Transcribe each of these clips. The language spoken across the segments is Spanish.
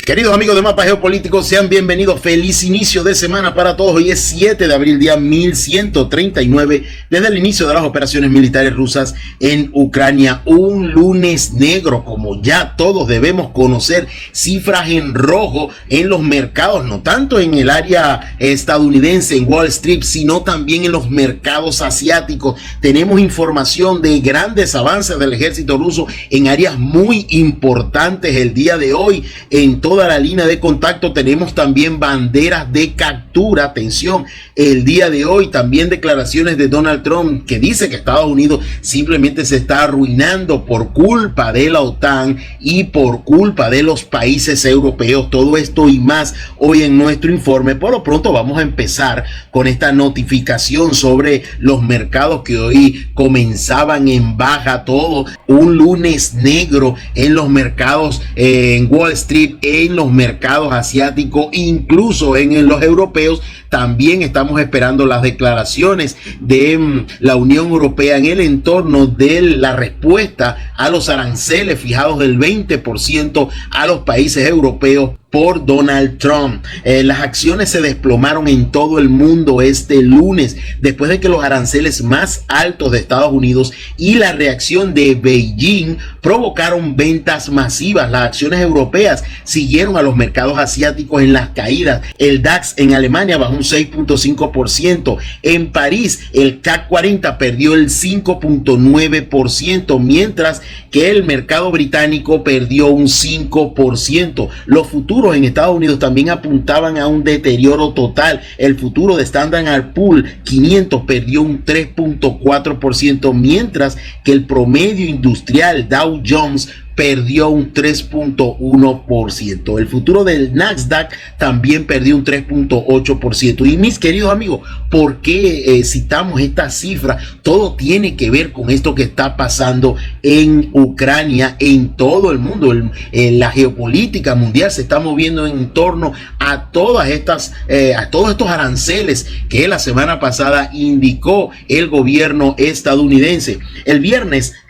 Queridos amigos de Mapa Geopolítico, sean bienvenidos. Feliz inicio de semana para todos. Hoy es 7 de abril, día 1139, desde el inicio de las operaciones militares rusas en Ucrania. Un lunes negro, como ya todos debemos conocer. Cifras en rojo en los mercados, no tanto en el área estadounidense, en Wall Street, sino también en los mercados asiáticos. Tenemos información de grandes avances del ejército ruso en áreas muy importantes el día de hoy. En toda la línea de contacto tenemos también banderas de captura. Atención, el día de hoy también declaraciones de Donald Trump, que dice que Estados Unidos simplemente se está arruinando por culpa de la OTAN y por culpa de los países europeos. Todo esto y más hoy en nuestro informe. Por lo pronto vamos a empezar con esta notificación sobre los mercados que hoy comenzaban en baja. Todo un lunes negro en los mercados, en Wall Street, en los mercados asiáticos, incluso en los europeos. También estamos esperando las declaraciones de la Unión Europea en el entorno de la respuesta a los aranceles fijados del 20% a los países europeos por Donald Trump. Las acciones se desplomaron en todo el mundo este lunes después de que los aranceles más altos de Estados Unidos y la reacción de Beijing provocaron ventas masivas. Las acciones europeas siguieron a los mercados asiáticos en las caídas. El DAX en Alemania bajó un 6.5%. En París el CAC 40 perdió el 5.9%, mientras que el mercado británico perdió un 5%. Los futuros en Estados Unidos también apuntaban a un deterioro total. El futuro de Standard & Poor's 500 perdió un 3.4%, mientras que el promedio industrial Dow Jones perdió un 3.1%. El futuro del Nasdaq también perdió un 3.8%. Y mis queridos amigos, ¿por qué citamos esta cifra? Todo tiene que ver con esto que está pasando en Ucrania, en todo el mundo. La geopolítica mundial se está moviendo en torno a todas estas, a todos estos aranceles que la semana pasada indicó el gobierno estadounidense.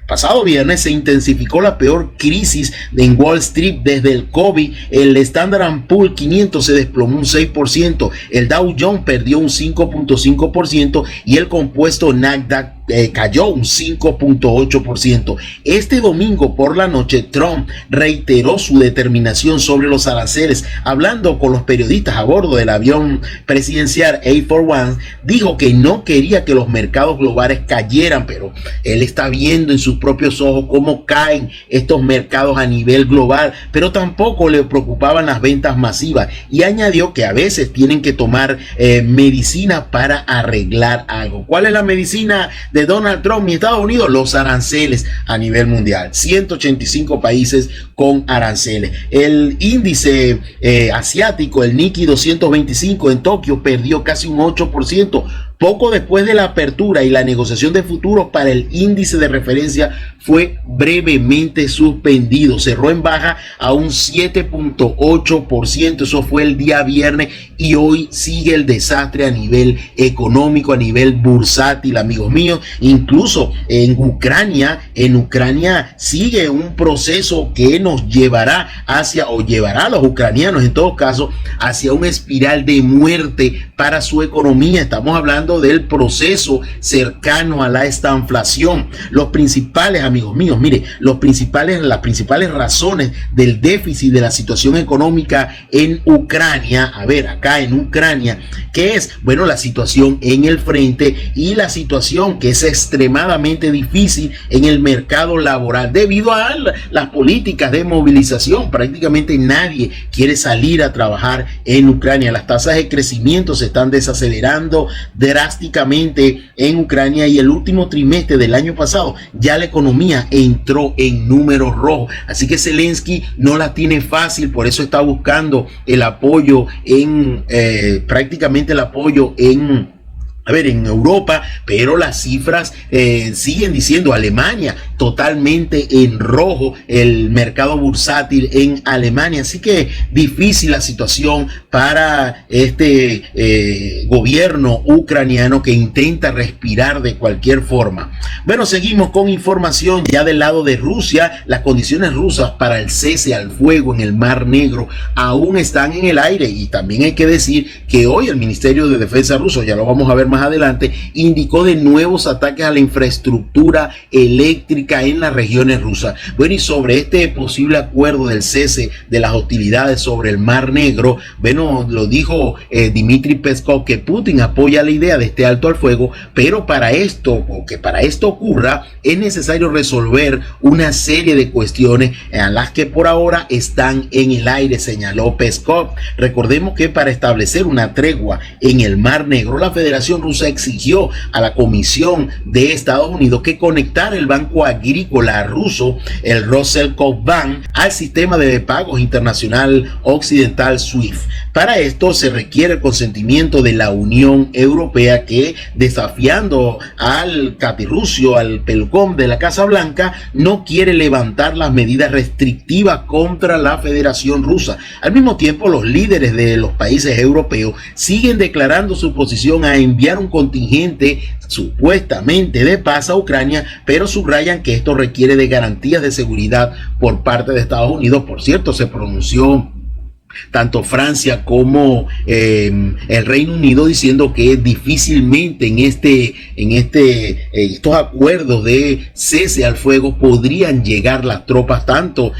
Pasado viernes se intensificó la peor crisis en Wall Street desde el COVID. El Standard & Poor's 500 se desplomó un 6%, el Dow Jones perdió un 5.5% y el compuesto Nasdaq cayó un 5.8%. Este domingo por la noche, Trump reiteró su determinación sobre los aranceles. Hablando con los periodistas a bordo del avión presidencial Air Force One, dijo que no quería que los mercados globales cayeran, pero él está viendo en sus propios ojos cómo caen estos mercados a nivel global, pero tampoco le preocupaban las ventas masivas, y añadió que a veces tienen que tomar medicina para arreglar algo. ¿Cuál es la medicina de Donald Trump y Estados Unidos? Los aranceles a nivel mundial. 185 países con aranceles. El índice asiático, el Nikkei 225 en Tokio, perdió casi un 8%. Poco después de la apertura y la negociación de futuros para el índice de referencia fue brevemente suspendido. Cerró en baja a un 7.8%. Eso fue el día viernes, y hoy sigue el desastre a nivel económico, a nivel bursátil, amigos míos. Incluso en Ucrania sigue un proceso que nos llevará o llevará a los ucranianos en todo caso hacia una espiral de muerte para su economía. Estamos hablando del proceso cercano a la estanflación. Los principales, amigos míos, mire, las principales razones del déficit de la situación económica en Ucrania, acá en Ucrania, ¿qué es? Bueno, la situación en el frente y la situación que es extremadamente difícil en el mercado laboral debido a las políticas de movilización. Prácticamente nadie quiere salir a trabajar en Ucrania. Las tasas de crecimiento se están desacelerando drásticamente en Ucrania, y el último trimestre del año pasado ya la economía entró en números rojos. Así que Zelensky no la tiene fácil, por eso está buscando el apoyo prácticamente el apoyo en A ver, en Europa, pero las cifras siguen diciendo Alemania totalmente en rojo, el mercado bursátil en Alemania, así que difícil la situación para este gobierno ucraniano que intenta respirar de cualquier forma. Bueno, seguimos con información ya del lado de Rusia. Las condiciones rusas para el cese al fuego en el Mar Negro aún están en el aire, y también hay que decir que hoy el Ministerio de Defensa ruso, ya lo vamos a ver más adelante, indicó de nuevos ataques a la infraestructura eléctrica en las regiones rusas. Bueno, y sobre este posible acuerdo del cese de las hostilidades sobre el Mar Negro, bueno, lo dijo Dmitry Peskov, que Putin apoya la idea de este alto al fuego, pero para esto ocurra, es necesario resolver una serie de cuestiones a las que por ahora están en el aire, señaló Peskov. Recordemos que para establecer una tregua en el Mar Negro, la Federación Rusa exigió a la Comisión de Estados Unidos que conectara el Banco Agrícola ruso, el Roselkov-Bank, al sistema de pagos internacional occidental SWIFT. Para esto se requiere el consentimiento de la Unión Europea, que, desafiando al catirrucio, al pelcom de la Casa Blanca, no quiere levantar las medidas restrictivas contra la Federación Rusa. Al mismo tiempo, los líderes de los países europeos siguen declarando su posición a enviar un contingente supuestamente de paz a Ucrania, pero subrayan que esto requiere de garantías de seguridad por parte de Estados Unidos. Por cierto, se pronunció tanto Francia como el Reino Unido diciendo que difícilmente en estos acuerdos de cese al fuego podrían llegar las tropas tanto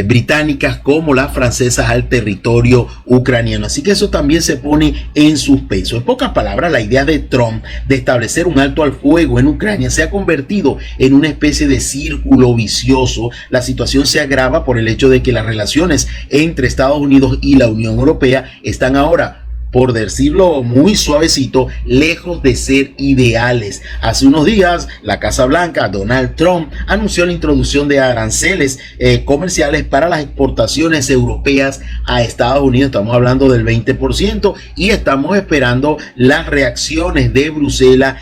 británicas como las francesas al territorio ucraniano. Así que eso también se pone en suspenso. En pocas palabras, la idea de Trump de establecer un alto al fuego en Ucrania se ha convertido en una especie de círculo vicioso. La situación se agrava por el hecho de que las relaciones entre Estados Unidos y la Unión Europea están ahora, por decirlo muy suavecito, lejos de ser ideales. Hace unos días, la Casa Blanca, Donald Trump, anunció la introducción de aranceles comerciales para las exportaciones europeas a Estados Unidos. Estamos hablando del 20%, y estamos esperando las reacciones de Bruselas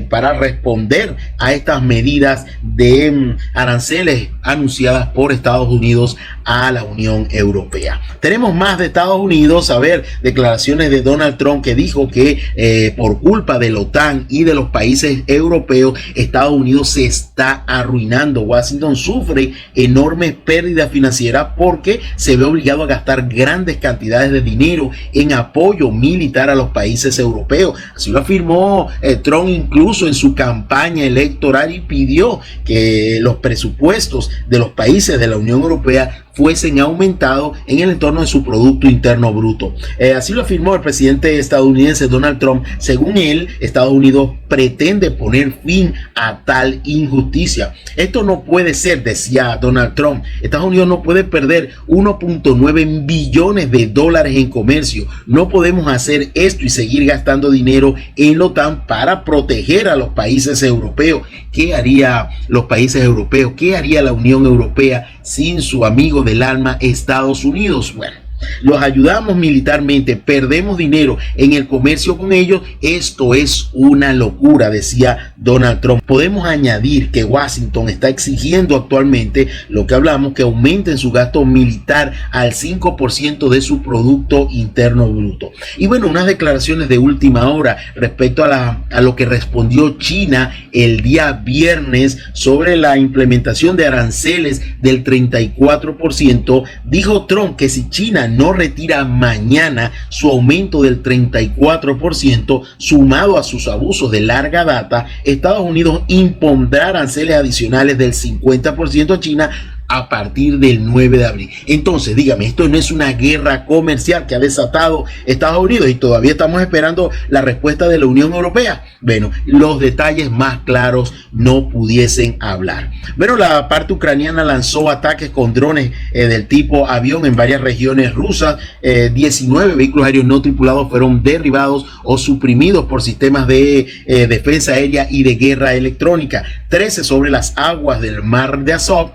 para responder a estas medidas de aranceles anunciadas por Estados Unidos a la Unión Europea. Tenemos más de Estados Unidos. A ver, declaraciones de Donald Trump, que dijo que por culpa de la OTAN y de los países europeos, Estados Unidos se está arruinando. Washington sufre enormes pérdidas financieras porque se ve obligado a gastar grandes cantidades de dinero en apoyo militar a los países europeos. Así lo afirmó Trump incluso en su campaña electoral, y pidió que los presupuestos de los países de la Unión Europea fuesen aumentados en el entorno de su Producto Interno Bruto. Así lo afirmó el presidente estadounidense Donald Trump. Según él, Estados Unidos pretende poner fin a tal injusticia. Esto no puede ser, decía Donald Trump. Estados Unidos no puede perder 1.9 billones de dólares en comercio. No podemos hacer esto y seguir gastando dinero en la OTAN para proteger a los países europeos. ¿Qué haría los países europeos? ¿Qué haría la Unión Europea sin su amigo del alma, Estados Unidos? Bueno, los ayudamos militarmente, perdemos dinero en el comercio con ellos. Esto es una locura, decía Donald Trump. Podemos añadir que Washington está exigiendo actualmente, lo que hablamos, que aumenten su gasto militar al 5% de su Producto Interno Bruto. Y bueno, unas declaraciones de última hora respecto a lo que respondió China el día viernes sobre la implementación de aranceles del 34%. Dijo Trump que si China no retira mañana su aumento del 34%, sumado a sus abusos de larga data, Estados Unidos impondrá aranceles adicionales del 50% a China a partir del 9 de abril. Entonces, dígame, esto no es una guerra comercial que ha desatado Estados Unidos y todavía estamos esperando la respuesta de la Unión Europea. Bueno, los detalles más claros no pudiesen hablar. Bueno, la parte ucraniana lanzó ataques con drones del tipo avión en varias regiones rusas. 19 vehículos aéreos no tripulados fueron derribados o suprimidos por sistemas de defensa aérea y de guerra electrónica. 13 sobre las aguas del mar de Azov.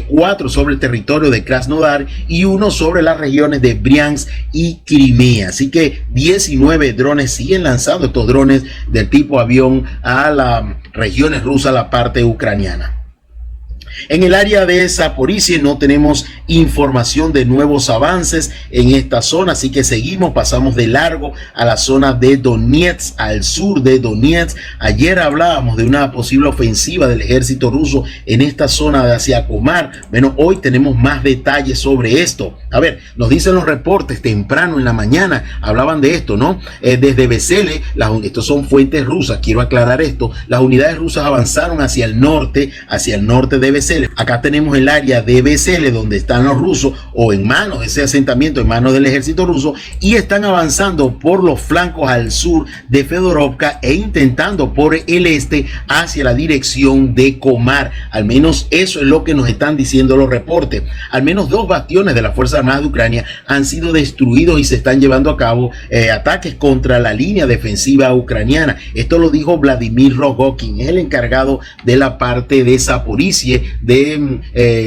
4 4 sobre el territorio de Krasnodar y 1 sobre las regiones de Briansk y Crimea. Así que 19 drones siguen lanzando, estos drones del tipo avión, a las regiones rusas, la parte ucraniana. En el área de Zaporizhia no tenemos información de nuevos avances en esta zona, así que pasamos de largo a la zona de Donetsk, al sur de Donetsk. Ayer hablábamos de una posible ofensiva del ejército ruso en esta zona de hacia Komar. Bueno, hoy tenemos más detalles sobre esto. A ver, nos dicen los reportes temprano en la mañana, hablaban de esto, ¿no? Desde Vesele, estos son fuentes rusas, quiero aclarar esto, las unidades rusas avanzaron hacia el norte de Vesele. Acá tenemos el área de Vesele donde están los rusos, o en manos de ese asentamiento, en manos del ejército ruso, y están avanzando por los flancos al sur de Fedorovka e intentando por el este hacia la dirección de Komar. Al menos eso es lo que nos están diciendo los reportes. Al menos 2 bastiones de las Fuerzas Armadas de Ucrania han sido destruidos y se están llevando a cabo ataques contra la línea defensiva ucraniana. Esto lo dijo Vladimir Rogokin, el encargado de la parte de Zaporizhia, de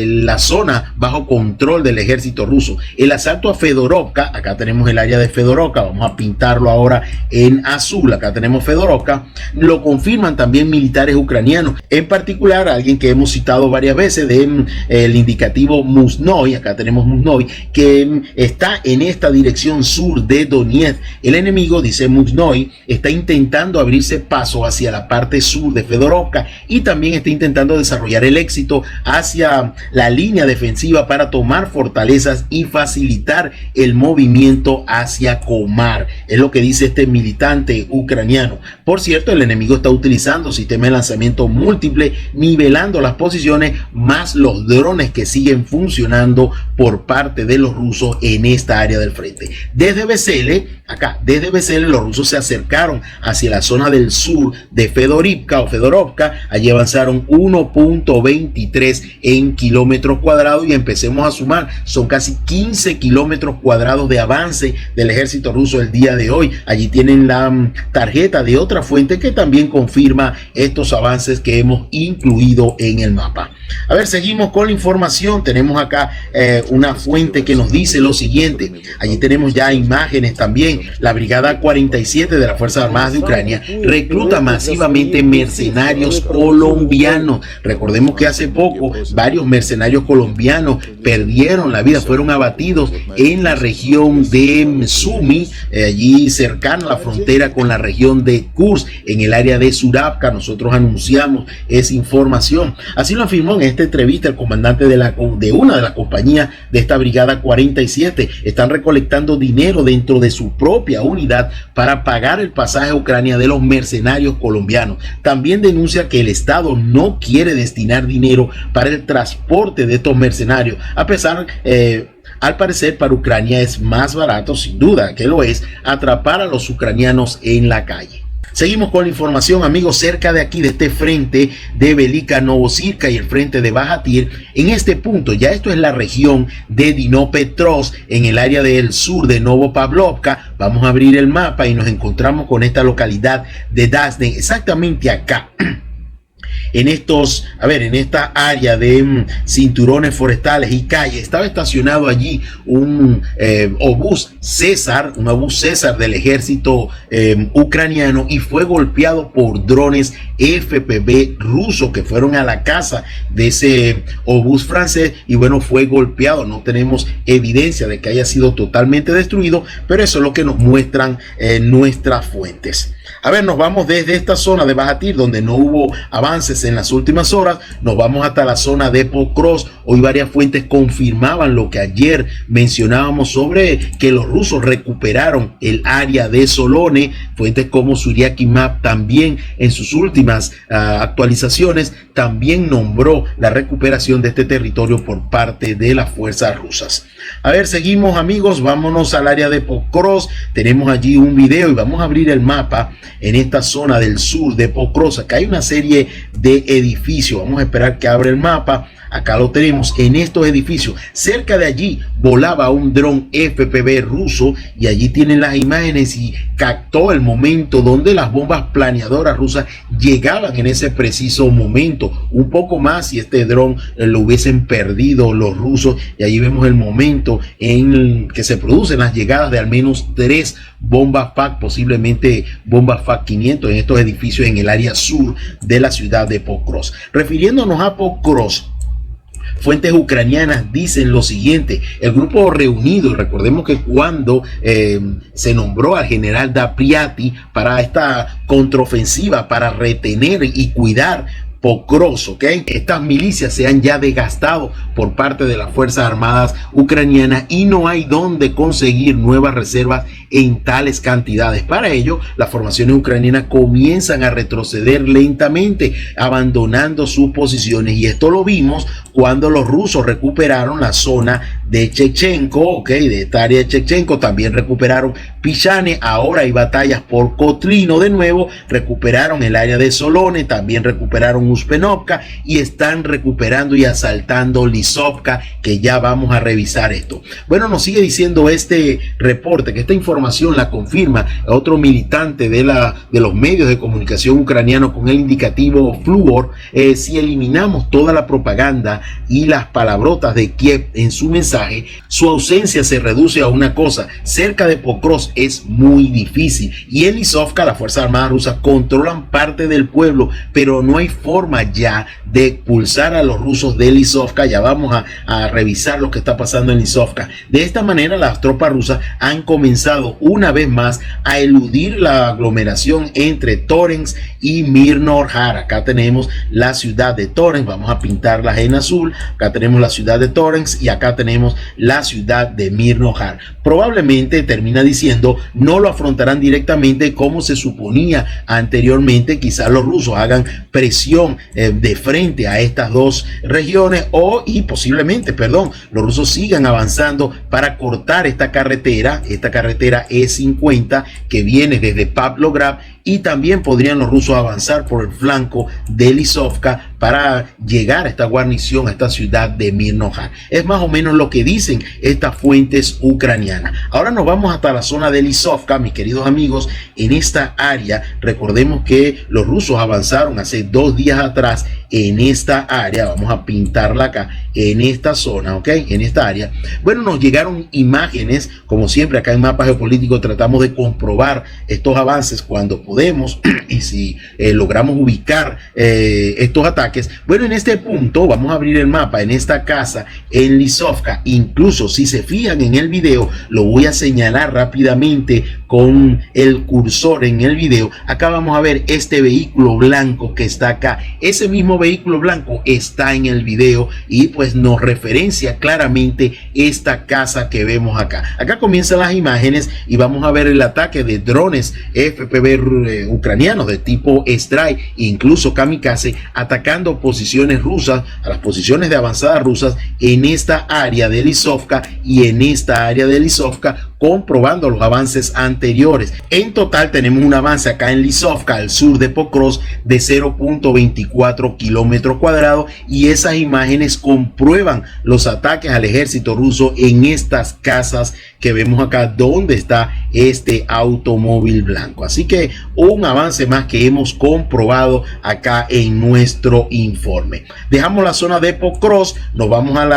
la zona bajo control del ejército ruso. El asalto a Fedorovka, acá tenemos el área de Fedorovka, vamos a pintarlo ahora en azul, acá tenemos Fedorovka, lo confirman también militares ucranianos, en particular alguien que hemos citado varias veces, el indicativo Musnoy, acá tenemos Musnoy, que está en esta dirección sur de Donetsk. El enemigo, dice Musnoy, está intentando abrirse paso hacia la parte sur de Fedorovka y también está intentando desarrollar el éxito hacia la línea defensiva para tomar fortalezas y facilitar el movimiento hacia Komar. Es lo que dice este militante ucraniano. Por cierto, el enemigo está utilizando sistema de lanzamiento múltiple, nivelando las posiciones, más los drones que siguen funcionando por parte de los rusos en esta área del frente. Desde Vesele, los rusos se acercaron hacia la zona del sur de Fedorovka. Allí avanzaron 1.23 en kilómetros cuadrados y empecemos a sumar, son casi 15 kilómetros cuadrados de avance del ejército ruso el día de hoy. Allí tienen la tarjeta de otra fuente que también confirma estos avances que hemos incluido en el mapa. A ver, seguimos con la información. Tenemos acá una fuente que nos dice lo siguiente. Allí tenemos ya imágenes también. La Brigada 47 de las Fuerzas Armadas de Ucrania recluta masivamente mercenarios colombianos. Recordemos que hace poco varios mercenarios colombianos perdieron la vida, fueron abatidos en la región de Sumy, allí cercano a la frontera con la región de Kursk, en el área de Surabka. Nosotros anunciamos esa información. Así lo afirmó en esta entrevista el comandante de una de las compañías de esta Brigada 47. Están recolectando dinero dentro de su propia unidad para pagar el pasaje a Ucrania de los mercenarios colombianos. También denuncia que el Estado no quiere destinar dinero para el transporte de estos mercenarios, a pesar al parecer para Ucrania es más barato, sin duda que lo es, atrapar a los ucranianos en la calle. Seguimos con la información, amigos, cerca de aquí, de este frente de Velika Novosibirsk y el frente de Bajatir. En este punto, ya esto es la región de Dnipropetrovsk, en el área del sur de Novopavlovka. Vamos a abrir el mapa y nos encontramos con esta localidad de Dazden, exactamente acá. En esta área de cinturones forestales y calles, estaba estacionado allí un obús César del ejército ucraniano, y fue golpeado por drones FPV rusos que fueron a la casa de ese obús francés y bueno, fue golpeado. No tenemos evidencia de que haya sido totalmente destruido, pero eso es lo que nos muestran nuestras fuentes. A ver, nos vamos desde esta zona de Bajatir, donde no hubo avances en las últimas horas, nos vamos hasta la zona de Pokrovsk. Hoy varias fuentes confirmaban lo que ayer mencionábamos sobre que los rusos recuperaron el área de Solone. Fuentes como Suriaki Map también en sus últimas actualizaciones también nombró la recuperación de este territorio por parte de las fuerzas rusas. A ver, seguimos, amigos, vámonos al área de Pokrovsk. Tenemos allí un video y vamos a abrir el mapa en esta zona del sur de Pokrovsk. Acá hay una serie de edificios, vamos a esperar que abra el mapa. Acá lo tenemos en estos edificios. Cerca de allí volaba un dron FPV ruso y allí tienen las imágenes y captó el momento donde las bombas planeadoras rusas llegaban en ese preciso momento. Un poco más y este dron lo hubiesen perdido los rusos, y allí vemos el momento en que se producen las llegadas de al menos 3 bombas FAK, posiblemente bombas FAK 500 en estos edificios en el área sur de la ciudad de Pokrovsk. Refiriéndonos a Pokrovsk, fuentes ucranianas dicen lo siguiente: el grupo reunido, recordemos que cuando se nombró al general Dapriati para esta contraofensiva, para retener y cuidar Pokrovsk, ¿ok? Estas milicias se han ya desgastado por parte de las Fuerzas Armadas ucranianas y no hay donde conseguir nuevas reservas en tales cantidades. Para ello, las formaciones ucranianas comienzan a retroceder lentamente, abandonando sus posiciones, y esto lo vimos cuando los rusos recuperaron la zona de Chechchenko, ¿ok? De esta área de Chechchenko, también recuperaron Pichane. Ahora hay batallas por Kotlino de nuevo, recuperaron el área de Solone, también recuperaron Uspenovka y están recuperando y asaltando Lisovka, que ya vamos a revisar esto. Bueno, nos sigue diciendo este reporte que esta información la confirma otro militante de los medios de comunicación ucranianos con el indicativo Fluor. Si eliminamos toda la propaganda y las palabrotas de Kiev en su mensaje, su ausencia se reduce a una cosa: cerca de Pokrovsk es muy difícil, y en Lisovka las Fuerzas Armadas rusas controlan parte del pueblo, pero no hay forma ya de expulsar a los rusos de Lisovka. Ya vamos a revisar lo que está pasando en Lisovka. De esta manera, las tropas rusas han comenzado una vez más a eludir la aglomeración entre Torens y Mirnohar. Acá tenemos la ciudad de Torens, vamos a pintarla en azul. Acá tenemos la ciudad de Torens y acá tenemos la ciudad de Mirnohar. Probablemente, termina diciendo, no lo afrontarán directamente como se suponía anteriormente. Quizás los rusos hagan presión de frente a estas dos regiones y posiblemente, los rusos sigan avanzando para cortar esta carretera E50 que viene desde Pavlograd, y también podrían los rusos avanzar por el flanco de Lisovka para llegar a esta guarnición, a esta ciudad de Mirnohar. Es más o menos lo que dicen estas fuentes ucranianas. Ahora nos vamos hasta la zona de Lisovka, mis queridos amigos. En esta área, recordemos que los rusos avanzaron hace 2 días atrás en esta área. Vamos a pintarla acá, en esta zona, ¿ok? En esta área. Bueno, nos llegaron imágenes, como siempre acá en Mapa Geopolítico tratamos de comprobar estos avances cuando podemos y si logramos ubicar estos ataques. Bueno, en este punto vamos a abrir el mapa, en esta casa en Lisovka. Incluso si se fijan en el video, lo voy a señalar rápidamente con el cursor en el video. Acá vamos a ver este vehículo blanco que está acá. Ese mismo vehículo blanco está en el video y pues nos referencia claramente esta casa que vemos acá. Acá comienzan las imágenes y vamos a ver el ataque de drones FPV ucranianos de tipo Strike, incluso kamikaze, atacando posiciones rusas, a las posiciones de avanzada rusas en esta área de Lisovka y en esta área de Lisovka, comprobando los avances anteriores. En total tenemos un avance acá en Lisovka, al sur de Pokrovsk, de 0.24 kilómetros cuadrados, y esas imágenes comprueban los ataques al ejército ruso en estas casas que vemos acá donde está este automóvil blanco. Así que un avance más que hemos comprobado acá en nuestro informe. Dejamos la zona de Pokrovsk, nos vamos al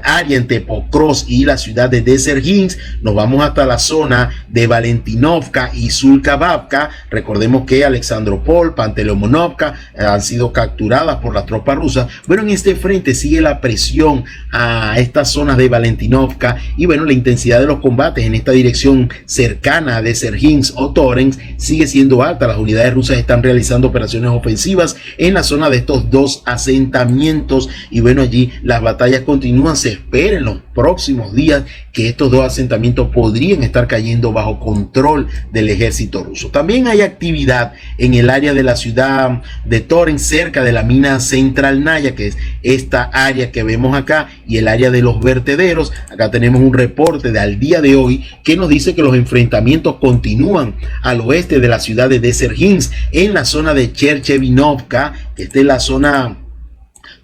área entre Pokrovsk y la ciudad de Dzержinsk, nos vamos hasta la zona de Valentinovka y Sulkavavka. Recordemos que Alexandropol, Pantelemonovka han sido capturadas por las tropas rusas. Bueno, en este frente sigue la presión a estas zonas de Valentinovka, y bueno, la intensidad de los combates en esta dirección cercana de Dzержinsk o Torens sigue siendo alta. Las unidades rusas están realizando operaciones ofensivas en la zona de estos dos asentamientos, y bueno, allí las batallas continúan. Se espera en los próximos días que estos dos asentamientos podrían estar cayendo bajo control del ejército ruso. También hay actividad en el área de la ciudad de Torens, cerca de la mina Centralnaya, que es esta área que vemos acá, y el área de los vertederos. Acá tenemos un reporte de al día de hoy que nos dice que los enfrentamientos continúan al oeste de la ciudad de Dzержinsk, en la zona de Cherchevinovka. Esta es la zona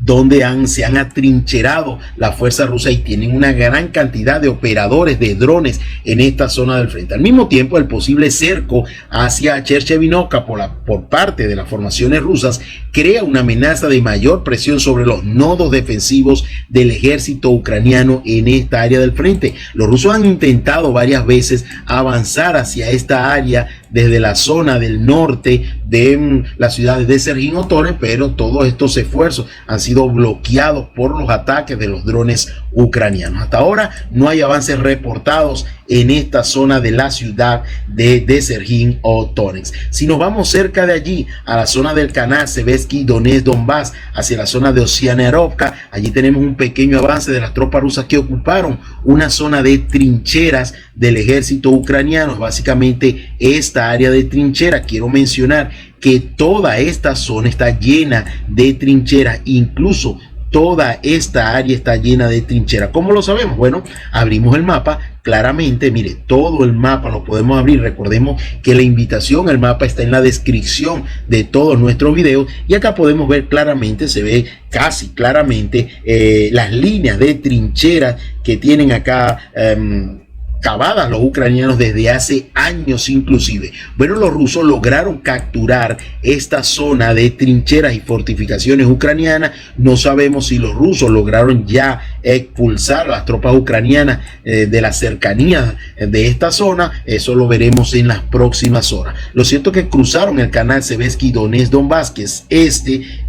donde se han atrincherado las fuerzas rusas y tienen una gran cantidad de operadores de drones en esta zona del frente. Al mismo tiempo, el posible cerco hacia Cherchevinovka por parte de las formaciones rusas crea una amenaza de mayor presión sobre los nodos defensivos del ejército ucraniano en esta área del frente. Los rusos han intentado varias veces avanzar hacia esta área desde la zona del norte de las ciudades de Sergín-Otorsk, pero todos estos esfuerzos han sido bloqueados por los ataques de los drones ucranianos. Hasta ahora no hay avances reportados en esta zona de la ciudad de Sergín-Otorsk. Si nos vamos cerca de allí, a la zona del canal Seversky Donetsk-Donbass, hacia la zona de Ossianovka, allí tenemos un pequeño avance de las tropas rusas que ocuparon una zona de trincheras del ejército ucraniano. Básicamente esta área de trincheras, quiero mencionar que toda esta zona está llena de trincheras, incluso toda esta área está llena de trincheras. ¿Cómo lo sabemos? Bueno, abrimos el mapa. Claramente, mire, todo el mapa lo podemos abrir. Recordemos que la invitación al mapa está en la descripción de todos nuestros videos y acá podemos ver claramente, se ve casi claramente las líneas de trincheras que tienen acá cavadas los ucranianos desde hace años inclusive. Bueno, los rusos lograron capturar esta zona de trincheras y fortificaciones ucranianas. No sabemos si los rusos lograron ya expulsar a las tropas ucranianas de la cercanía de esta zona. Eso lo veremos en las próximas horas. Lo cierto es que cruzaron el canal Seversky Donetsk-Donbass, que es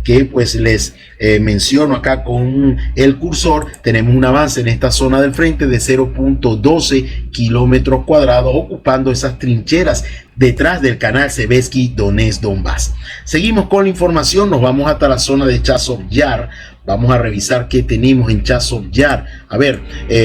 que pues les menciono acá con el cursor. Tenemos un avance en esta zona del frente de 0.12 kilómetros cuadrados, ocupando esas trincheras detrás del canal Seversky Donetsk-Donbass. Seguimos con la información, nos vamos hasta la zona de Chazov Yar. Vamos a revisar qué tenemos en Chazov Yar. A ver,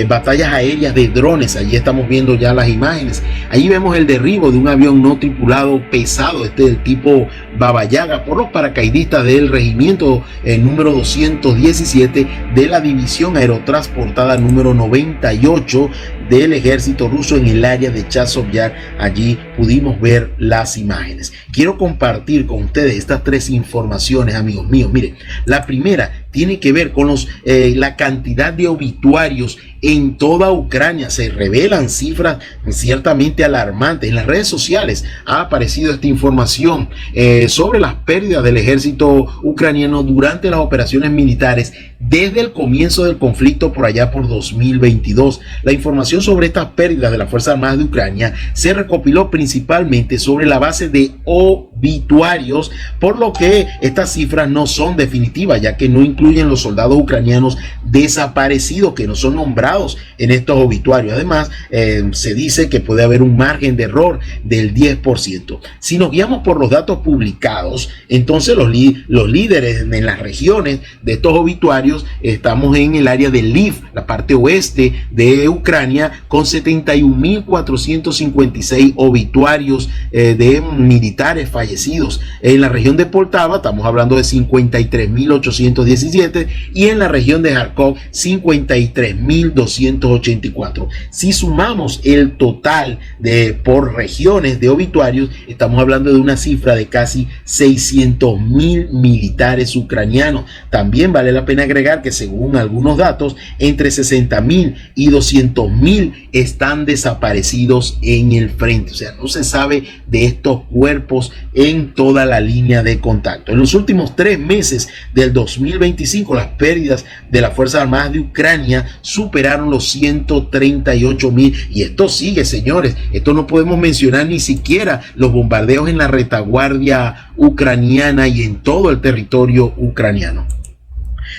batallas aéreas de drones. Allí estamos viendo ya las imágenes. Ahí vemos el derribo de un avión no tripulado pesado, del tipo Baba Yaga, por los paracaidistas del regimiento número 217 de la división aerotransportada número 98 del ejército ruso en el área de Chazov Yar. Allí pudimos ver las imágenes. Quiero compartir con ustedes estas tres informaciones, amigos míos. Miren, la primera tiene que ver con la cantidad de obituarios en toda Ucrania. Se revelan cifras ciertamente alarmantes. En las redes sociales ha aparecido esta información sobre las pérdidas del ejército ucraniano durante las operaciones militares desde el comienzo del conflicto por allá por 2022. La información sobre estas pérdidas de las Fuerzas Armadas de Ucrania se recopiló principalmente sobre la base de obituarios, por lo que estas cifras no son definitivas, ya que no incluyen los soldados ucranianos desaparecidos que no son nombrados en estos obituarios. Además, se dice que puede haber un margen de error del 10%. Si nos guiamos por los datos publicados, entonces los líderes en las regiones de estos obituarios, estamos en el área de Lviv, la parte oeste de Ucrania, con 71.456 obituarios de militares fallecidos. En la región de Poltava estamos hablando de 53.817 y en la región de Kharkov 53.284. Si sumamos el total por regiones de obituarios, estamos hablando de una cifra de casi 600.000 militares ucranianos. También vale la pena agregar que según algunos datos, entre 60.000 y 200.000 están desaparecidos en el frente. O sea, no se sabe de estos cuerpos en toda la línea de contacto. En los últimos 3 meses del 2025, las pérdidas de las Fuerzas Armadas de Ucrania superaron los 138.000 y esto sigue, señores. Esto no podemos mencionar ni siquiera los bombardeos en la retaguardia ucraniana y en todo el territorio ucraniano.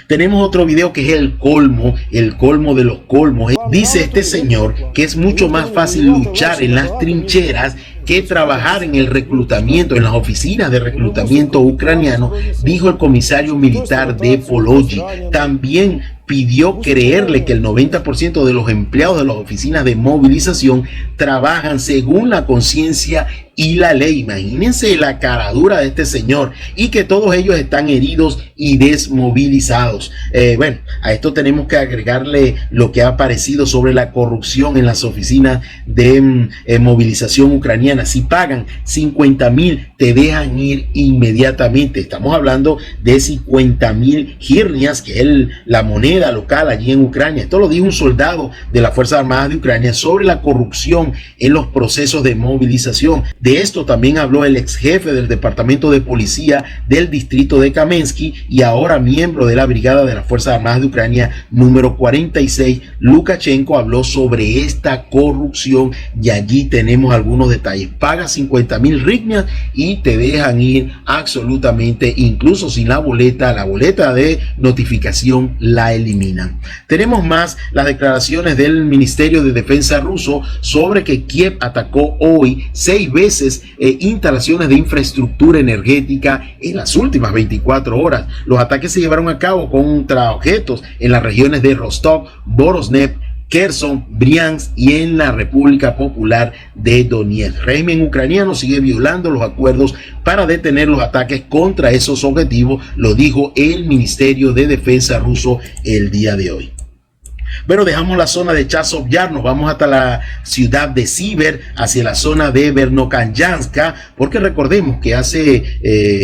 Tenemos otro video que es el colmo de los colmos. Dice este señor que es mucho más fácil luchar en las trincheras que trabajar en el reclutamiento, en las oficinas de reclutamiento ucraniano, dijo el comisario militar de Pologi. También pidió creerle que el 90% de los empleados de las oficinas de movilización trabajan según la conciencia y la ley. Imagínense la caradura de este señor, y que todos ellos están heridos y desmovilizados. Bueno, a esto tenemos que agregarle lo que ha aparecido sobre la corrupción en las oficinas de movilización ucraniana. Si pagan 50.000, te dejan ir inmediatamente. Estamos hablando de 50.000 hryvnias, que es la moneda local allí en Ucrania. Esto lo dijo un soldado de las Fuerzas Armadas de Ucrania sobre la corrupción en los procesos de movilización. De esto también habló el ex jefe del departamento de policía del distrito de Kamensky y ahora miembro de la brigada de las Fuerzas Armadas de Ucrania número 46, Lukashenko, habló sobre esta corrupción y allí tenemos algunos detalles. Paga 50.000 hryvnias y te dejan ir absolutamente, incluso sin la boleta de notificación la eliminan. Tenemos más las declaraciones del Ministerio de Defensa ruso sobre que Kiev atacó hoy 6 veces instalaciones de infraestructura energética en las últimas 24 horas. Los ataques se llevaron a cabo contra objetos en las regiones de Rostov, Voronezh, Kherson, Briansk y en la República Popular de Donetsk. El régimen ucraniano sigue violando los acuerdos para detener los ataques contra esos objetivos, lo dijo el Ministerio de Defensa ruso el día de hoy. Bueno, dejamos la zona de Chasiv Yar, nos vamos hasta la ciudad de Siver, hacia la zona de Verkhoyanka, porque recordemos que hace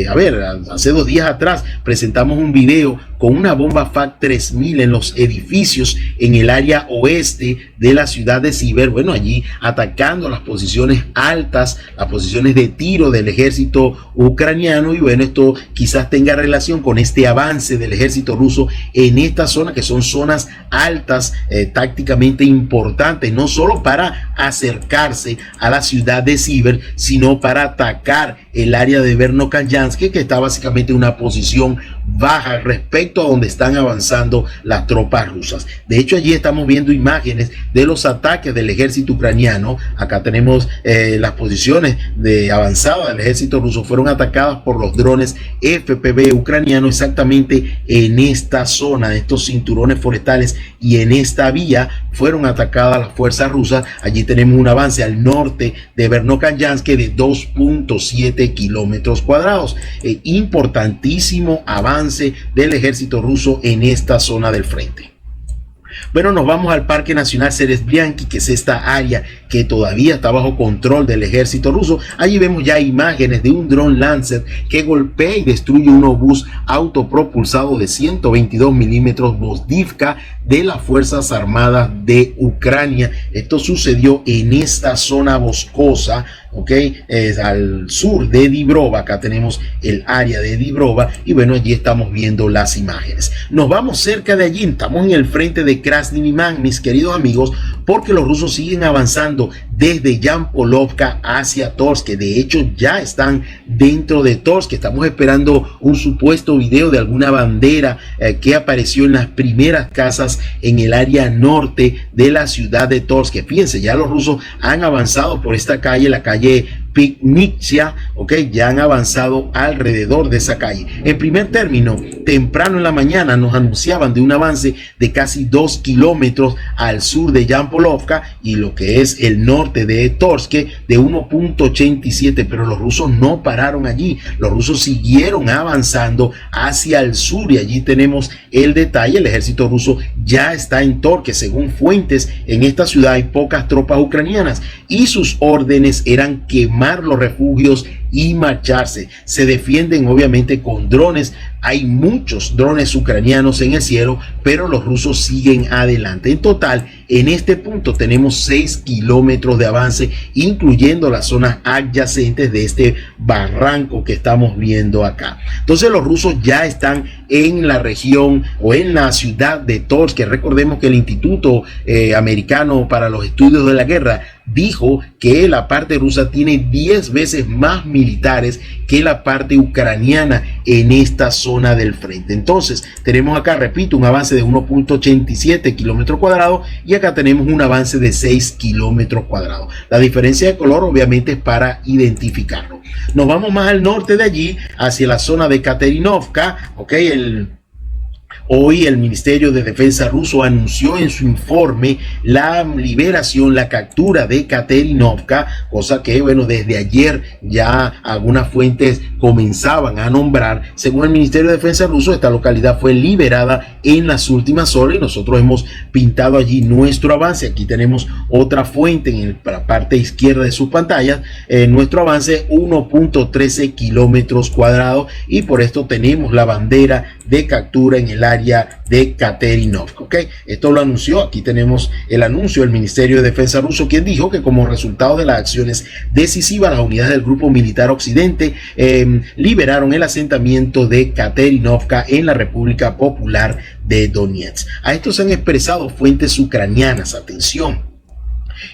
2 días atrás presentamos un video con una bomba FAK-3000 en los edificios en el área oeste de la ciudad de Siver. Bueno, allí atacando las posiciones altas, las posiciones de tiro del ejército ucraniano, y bueno, esto quizás tenga relación con este avance del ejército ruso en esta zona, que son zonas altas, tácticamente importantes, no solo para acercarse a la ciudad de Siver, sino para atacar el área de Verkhoyanka, que está básicamente en una posición baja respecto a donde están avanzando las tropas rusas. De hecho, allí estamos viendo imágenes de los ataques del ejército ucraniano. Acá tenemos las posiciones de avanzada del ejército ruso fueron atacadas por los drones FPV ucranianos, exactamente en esta zona, estos cinturones forestales, y en esta vía fueron atacadas las fuerzas rusas. Allí tenemos un avance al norte de Verkhoyanka de 2.7 kilómetros cuadrados. Importantísimo avance del ejército ruso en esta zona del frente. Bueno, nos vamos al Parque Nacional Serebryánski, que es esta área que todavía está bajo control del ejército ruso. Allí vemos ya imágenes de un dron Lancer que golpea y destruye un obús autopropulsado de 122 milímetros Vosdivka de las Fuerzas Armadas de Ucrania. Esto sucedió en esta zona boscosa, al sur de Dibrova. Acá tenemos el área de Dibrova y bueno, allí estamos viendo las imágenes. Nos vamos cerca de allí, estamos en el frente de Krasny Liman, mis queridos amigos, porque los rusos siguen avanzando desde Yampolovka hacia Torsk, que de hecho ya están dentro de Torsk. Estamos esperando un supuesto video de alguna bandera que apareció en las primeras casas en el área norte de la ciudad de Torsk. Fíjense, ya los rusos han avanzado por esta calle, la calle Picnitsia, ya han avanzado alrededor de esa calle. En primer término, temprano en la mañana nos anunciaban de un avance de casi 2 kilómetros al sur de Yampolovka y lo que es el norte de Torsk de 1.87, pero los rusos no pararon allí. Los rusos siguieron avanzando hacia el sur y allí tenemos el detalle. El ejército ruso ya está en Torsk. Según fuentes en esta ciudad hay pocas tropas ucranianas y sus órdenes eran quemar los refugios y marcharse. Se defienden obviamente con drones. Hay muchos drones ucranianos en el cielo, pero los rusos siguen adelante. En total, en este punto tenemos 6 kilómetros de avance, incluyendo las zonas adyacentes de este barranco que estamos viendo acá. Entonces los rusos ya están en la región o en la ciudad de Torsk, que recordemos que el Instituto Americano para los Estudios de la Guerra dijo que la parte rusa tiene 10 veces más militares que la parte ucraniana en esta zona del frente. Entonces tenemos acá, repito, un avance de 1.87 kilómetros cuadrados y acá tenemos un avance de 6 kilómetros cuadrados. La diferencia de color obviamente es para identificarlo. Nos vamos más al norte de allí, hacia la zona de Katerinovka, Hoy el Ministerio de Defensa ruso anunció en su informe la liberación, la captura de Katerinovka, cosa que, bueno, desde ayer ya algunas fuentes comenzaban a nombrar. Según el Ministerio de Defensa ruso, esta localidad fue liberada en las últimas horas y nosotros hemos pintado allí nuestro avance. Aquí tenemos otra fuente en la parte izquierda de sus pantallas. Nuestro avance 1.13 kilómetros cuadrados y por esto tenemos la bandera de captura en el área de Katerinovka. ¿Okay? Esto lo anunció, aquí tenemos el anuncio del Ministerio de Defensa ruso, quien dijo que como resultado de las acciones decisivas, las unidades del Grupo Militar Occidente liberaron el asentamiento de Katerinovka en la República Popular de Donetsk. A esto se han expresado fuentes ucranianas. Atención.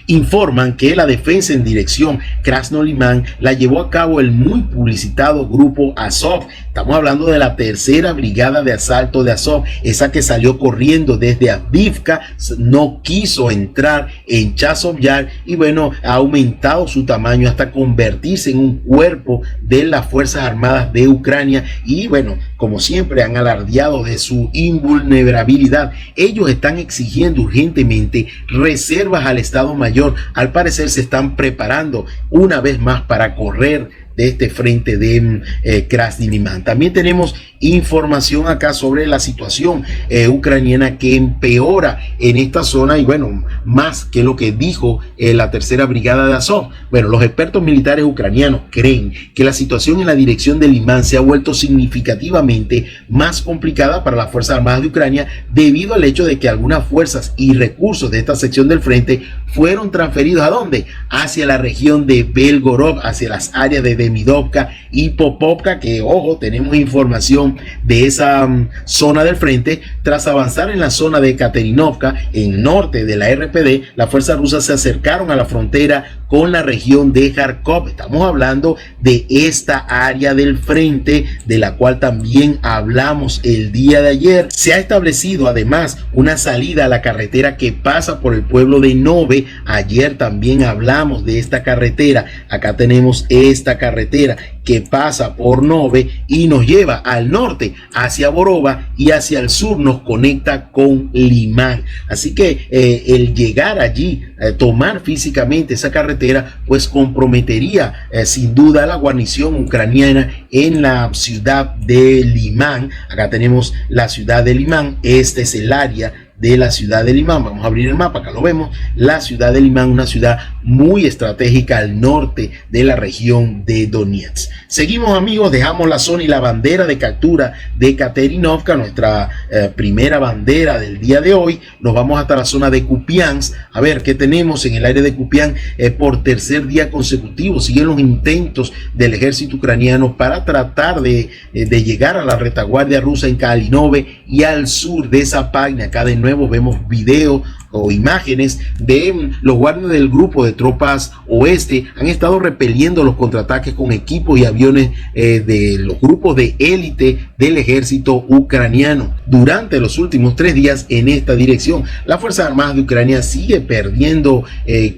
Informan que la defensa en dirección Krasnoliman la llevó a cabo el muy publicitado grupo Azov. Estamos hablando de la tercera brigada de asalto de Azov, esa que salió corriendo desde Avdiivka, no quiso entrar en Chazov Yar y bueno, ha aumentado su tamaño hasta convertirse en un cuerpo de las Fuerzas Armadas de Ucrania y bueno, como siempre han alardeado de su invulnerabilidad. Ellos están exigiendo urgentemente reservas al Estado Mayor. Al parecer se están preparando una vez más para correr de este frente de Krasniliman. También tenemos información acá sobre la situación ucraniana que empeora en esta zona y bueno, más que lo que dijo la tercera brigada de Azov. Bueno, los expertos militares ucranianos creen que la situación en la dirección de Limán se ha vuelto significativamente más complicada para las Fuerzas Armadas de Ucrania debido al hecho de que algunas fuerzas y recursos de esta sección del frente fueron transferidos ¿a dónde? Hacia la región de Belgorod, hacia las áreas de Demidovka y Popovka, que ojo, tenemos información de esa zona del frente. Tras avanzar en la zona de Katerinovka, en norte de la RPD, las fuerzas rusas se acercaron a la frontera con la región de Kharkov. Estamos hablando de esta área del frente de la cual también hablamos el día de ayer. Se ha establecido además una salida a la carretera que pasa por el pueblo de Nove. Ayer también hablamos de esta carretera. Acá tenemos esta carretera que pasa por Nove y nos lleva al norte hacia Borova y hacia el sur nos conecta con Limán. Así que el llegar allí, tomar físicamente esa carretera, pues comprometería sin duda la guarnición ucraniana en la ciudad de Limán. Acá tenemos la ciudad de Limán. Este es el área de la ciudad de Limán. Vamos a abrir el mapa, acá lo vemos. La ciudad de Limán, una ciudad muy estratégica al norte de la región de Donetsk. Seguimos, amigos, dejamos la zona y la bandera de captura de Katerinovka, nuestra primera bandera del día de hoy. Nos vamos hasta la zona de Kupiansk. A ver qué tenemos en el área de Kupiansk. Por tercer día consecutivo siguen los intentos del ejército ucraniano para tratar de llegar a la retaguardia rusa en Kalinove y al sur de esa página. Acá de nuevo vemos videos o imágenes de los guardias del grupo de tropas oeste. Han estado repeliendo los contraataques con equipos y aviones de los grupos de élite del ejército ucraniano durante los últimos 3 días en esta dirección. Las Fuerzas Armadas de Ucrania sigue perdiendo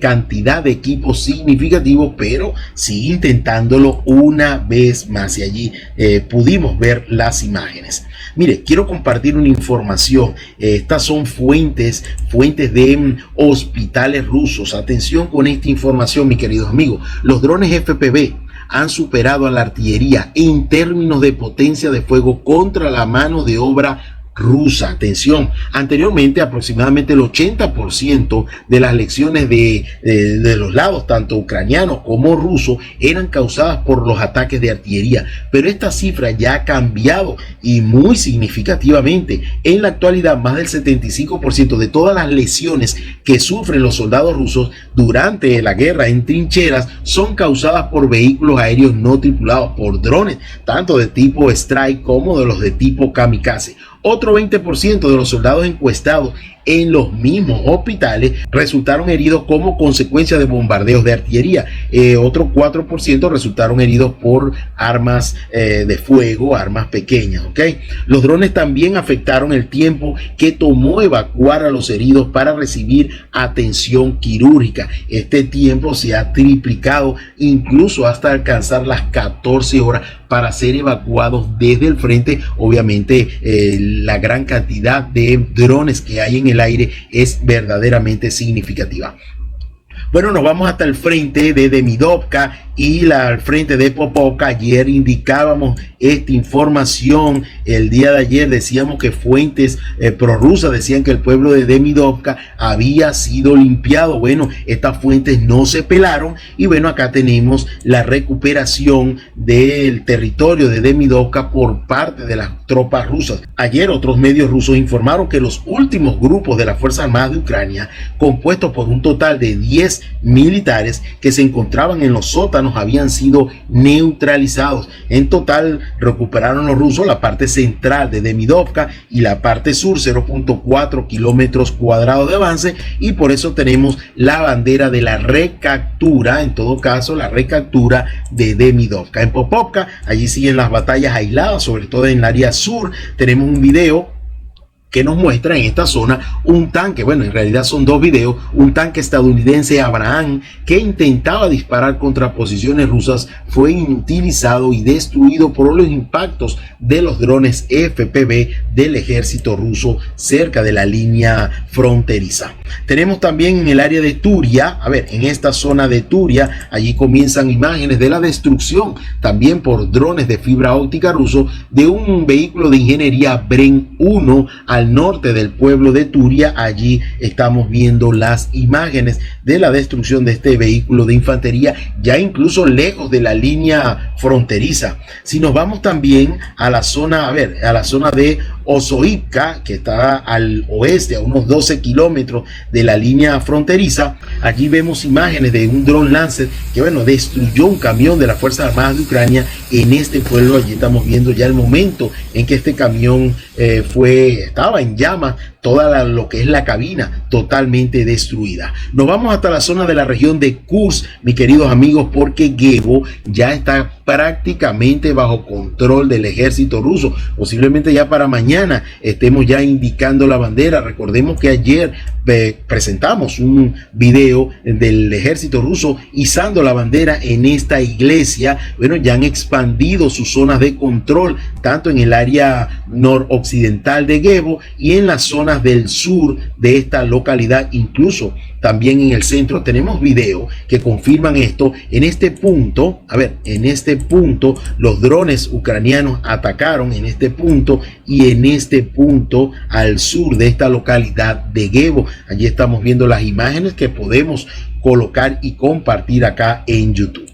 cantidad de equipos significativos, pero sigue intentándolo una vez más y allí pudimos ver las imágenes. Mire, quiero compartir una información. Estas son fuentes de hospitales rusos. Atención con esta información, mis queridos amigos. Los drones FPV han superado a la artillería en términos de potencia de fuego contra la mano de obra rusa. Atención, anteriormente aproximadamente el 80% de las lesiones de los lados, tanto ucranianos como rusos, eran causadas por los ataques de artillería, pero esta cifra ya ha cambiado y muy significativamente. En la actualidad, más del 75% de todas las lesiones que sufren los soldados rusos durante la guerra en trincheras son causadas por vehículos aéreos no tripulados, por drones, tanto de tipo Strike como de los de tipo Kamikaze. Otro 20% de los soldados encuestados en los mismos hospitales resultaron heridos como consecuencia de bombardeos de artillería. Otro 4% resultaron heridos por armas de fuego, armas pequeñas. ¿Okay? Los drones también afectaron el tiempo que tomó evacuar a los heridos para recibir atención quirúrgica. Este tiempo se ha triplicado incluso hasta alcanzar las 14 horas para ser evacuados desde el frente. Obviamente la gran cantidad de drones que hay en el aire es verdaderamente significativa. Bueno, nos vamos hasta el frente de Demidovka y al frente de Popovka. Ayer indicábamos esta información. El día de ayer decíamos que fuentes prorrusas decían que el pueblo de Demidovka había sido limpiado. Bueno, estas fuentes no se pelaron y bueno, acá tenemos la recuperación del territorio de Demidovka por parte de las tropas rusas. Ayer otros medios rusos informaron que los últimos grupos de las Fuerzas Armadas de Ucrania, compuestos por un total de 10 militares que se encontraban en los sótanos, habían sido neutralizados. En total recuperaron los rusos la parte central de Demidovka y la parte sur, 0.4 kilómetros cuadrados de avance, y por eso tenemos la bandera de la recaptura, en todo caso la recaptura de Demidovka. En Popovka allí siguen las batallas aisladas, sobre todo en el área sur. Tenemos un video que nos muestra en esta zona un tanque, bueno, en realidad son dos videos, un tanque estadounidense Abraham que intentaba disparar contra posiciones rusas, fue inutilizado y destruido por los impactos de los drones FPV del ejército ruso cerca de la línea fronteriza. Tenemos también en el área de Turia, a ver, en esta zona de Turia, allí comienzan imágenes de la destrucción también por drones de fibra óptica ruso de un vehículo de ingeniería Bren 1 al norte del pueblo de Turia. Allí estamos viendo las imágenes de la destrucción de este vehículo de infantería, ya incluso lejos de la línea fronteriza. Si nos vamos también a la zona, a la zona de Osoivka, que está al oeste, a unos 12 kilómetros de la línea fronteriza, allí vemos imágenes de un dron Lancet que, bueno, destruyó un camión de las Fuerzas Armadas de Ucrania en este pueblo. Allí estamos viendo ya el momento en que este camión estaba en llamas, toda lo que es la cabina totalmente destruida. Nos vamos hasta la zona de la región de Kursk, mis queridos amigos, porque Gevo ya está prácticamente bajo control del ejército ruso. Posiblemente ya para mañana estemos ya indicando la bandera. Recordemos que ayer presentamos un video del ejército ruso izando la bandera en esta iglesia. Bueno, ya han expandido sus zonas de control tanto en el área noroccidental de Gevo y en las zonas del sur de esta localidad, incluso también en el centro. Tenemos videos que confirman esto. En este punto, en este punto los drones ucranianos atacaron en este punto y en este punto al sur de esta localidad de Gevo. Allí estamos viendo las imágenes que podemos colocar y compartir acá en YouTube.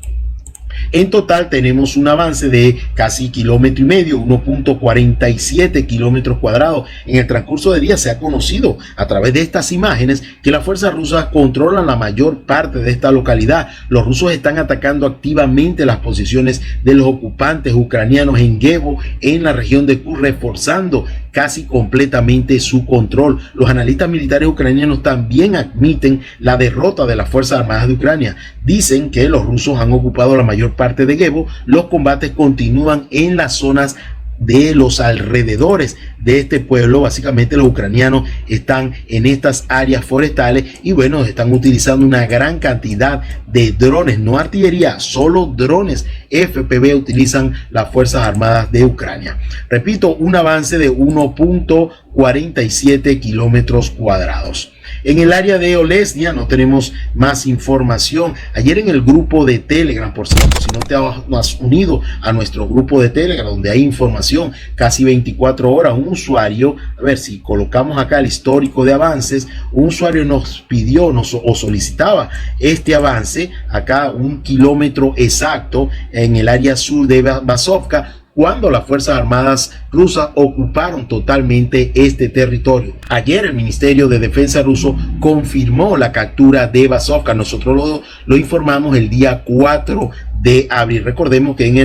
En total tenemos un avance de casi 1,5 kilómetros, 1.47 kilómetros cuadrados. En el transcurso del día se ha conocido a través de estas imágenes que las fuerzas rusas controlan la mayor parte de esta localidad. Los rusos están atacando activamente las posiciones de los ocupantes ucranianos en Gevo, en la región de Kursk, reforzando casi completamente su control. Los analistas militares ucranianos también admiten la derrota de las Fuerzas Armadas de Ucrania. Dicen que los rusos han ocupado la mayor parte de Gevo. Los combates continúan en las zonas de los alrededores de este pueblo. Básicamente los ucranianos están en estas áreas forestales y bueno, están utilizando una gran cantidad de drones, no artillería, solo drones FPV utilizan las Fuerzas Armadas de Ucrania. Repito, un avance de 1.47 kilómetros cuadrados. En el área de Olesnia no tenemos más información. Ayer en el grupo de Telegram, por cierto, si no te has unido a nuestro grupo de Telegram, donde hay información casi 24 horas, un usuario, a ver si colocamos acá el histórico de avances, un usuario nos pidió o solicitaba este avance, acá 1 kilómetro exacto en el área sur de Basovka, cuando las Fuerzas Armadas rusas ocuparon totalmente este territorio. Ayer el Ministerio de Defensa ruso confirmó la captura de Basovka. Nosotros lo informamos el día 4 de abril. Recordemos que en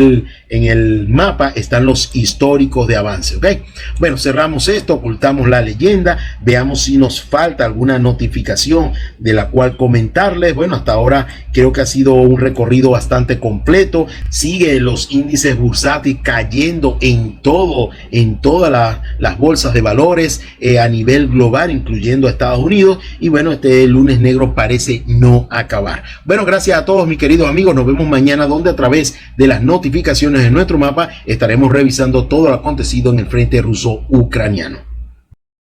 el mapa están los históricos de avance. ¿Ok? Bueno, cerramos esto, ocultamos la leyenda, veamos si nos falta alguna notificación de la cual comentarles. Bueno, hasta ahora creo que ha sido un recorrido bastante completo. Sigue los índices bursátiles cayendo en todas las bolsas de valores a nivel global, incluyendo a Estados Unidos. Y bueno, este lunes negro parece no acabar. Bueno, gracias a todos mis queridos amigos. Nos vemos mañana semana, donde a través de las notificaciones de nuestro mapa estaremos revisando todo lo acontecido en el frente ruso-ucraniano.